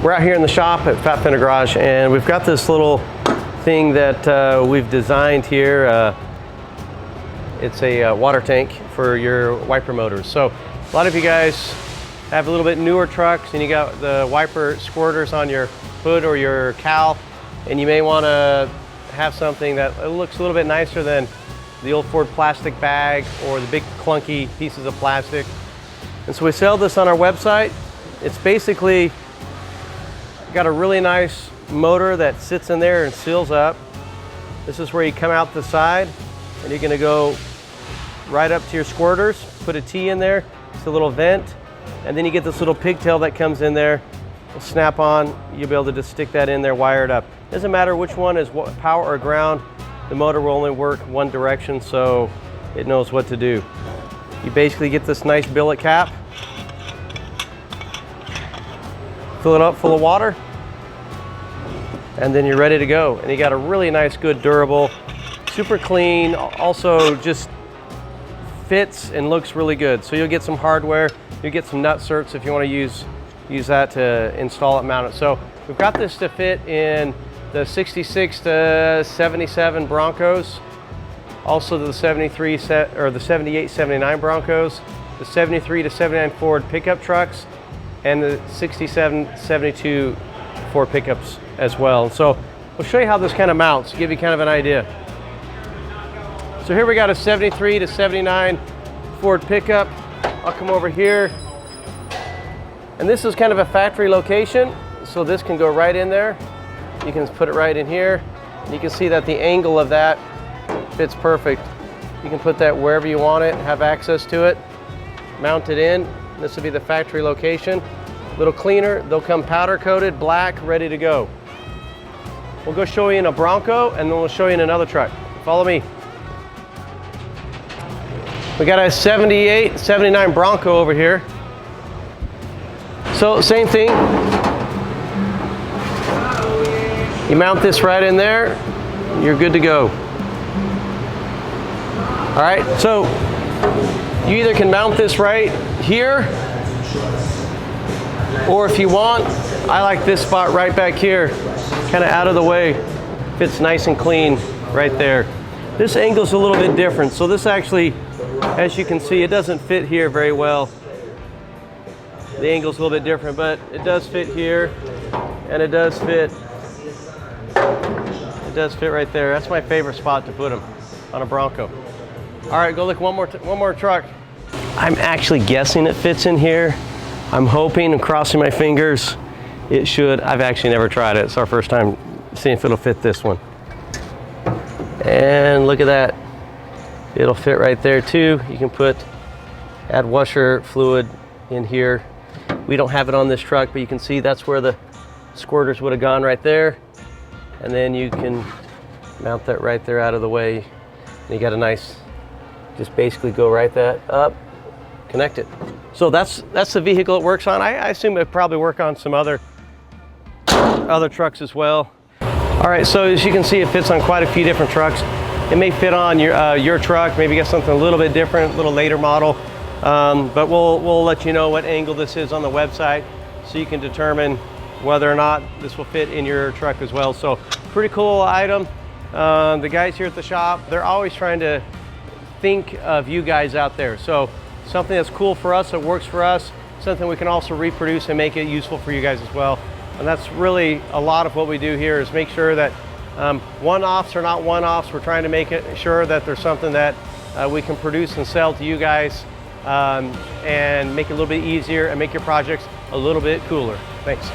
We're out here in the shop at Fat Fender Garage, and we've got this little thing that we've designed here. It's a water tank for your wiper motors. So a lot of you guys have a little bit newer trucks and you got the wiper squirters on your hood or your cowl, and you may want to have something that looks a little bit nicer than the old Ford plastic bag or the big clunky pieces of plastic. And so we sell this on our website. It's basically got a really nice motor that sits in there and seals up. This is where you come out the side and you're gonna go right up to your squirters, put a T in there, it's a little vent, and then you get this little pigtail that comes in there. It'll snap on, you'll be able to just stick that in there, wire it up. Doesn't matter which one is power or ground, the motor will only work one direction, so it knows what to do. You basically get this nice billet cap, fill it up full of water, and then you're ready to go. And you got a really nice, good, durable, super clean, also just fits and looks really good. So you'll get some hardware, you'll get some nutserts if you want to use that to install it, mount it. So we've got this to fit in the 66 to 77 Broncos, also the 73 or the 78, 79 Broncos, the 73 to 79 Ford pickup trucks, and the 67, 72 Ford pickups as well. So we'll show you how this kind of mounts, give you kind of an idea. So here we got a 73 to 79 Ford pickup. I'll come over here. And this is kind of a factory location, so this can go right in there. You can put it right in here. You can see that the angle of that fits perfect. You can put that wherever you want it, have access to it, mount it in. This will be the factory location. A little cleaner, they'll come powder coated, black, ready to go. We'll go show you in a Bronco, and then we'll show you in another truck. Follow me. We got a 78, 79 Bronco over here. So same thing. You mount this right in there, you're good to go. All right, so you either can mount this right here, or if you want, I like this spot right back here, kind of out of the way. Fits nice and clean right there. This angle's a little bit different, so this actually, as you can see, it doesn't fit here very well. The angle's a little bit different, but it does fit here, and it does fit right there. That's my favorite spot to put them on a Bronco. All right, go look one more truck. I'm actually guessing it fits in here. I'm hoping and crossing my fingers it should. I've actually never tried it. It's our first time seeing if it'll fit this one. And look at that. It'll fit right there too. You can add washer fluid in here. We don't have it on this truck, but you can see that's where the squirters would have gone right there. And then you can mount that right there out of the way. And you got a nice, just basically go right that up, connect it. So that's the vehicle it works on. I assume it probably work on some other trucks as well. All right, so as you can see, it fits on quite a few different trucks. It may fit on your truck, maybe get something a little bit different, a little later model. But we'll let you know what angle this is on the website, so you can determine whether or not this will fit in your truck as well. So pretty cool item. The guys here at the shop, they're always trying to think of you guys out there. So something that's cool for us, that works for us, something we can also reproduce and make it useful for you guys as well. And that's really a lot of what we do here, is make sure that one-offs are not one-offs. We're trying to make it sure that there's something that we can produce and sell to you guys, and make it a little bit easier and make your projects a little bit cooler. Thanks.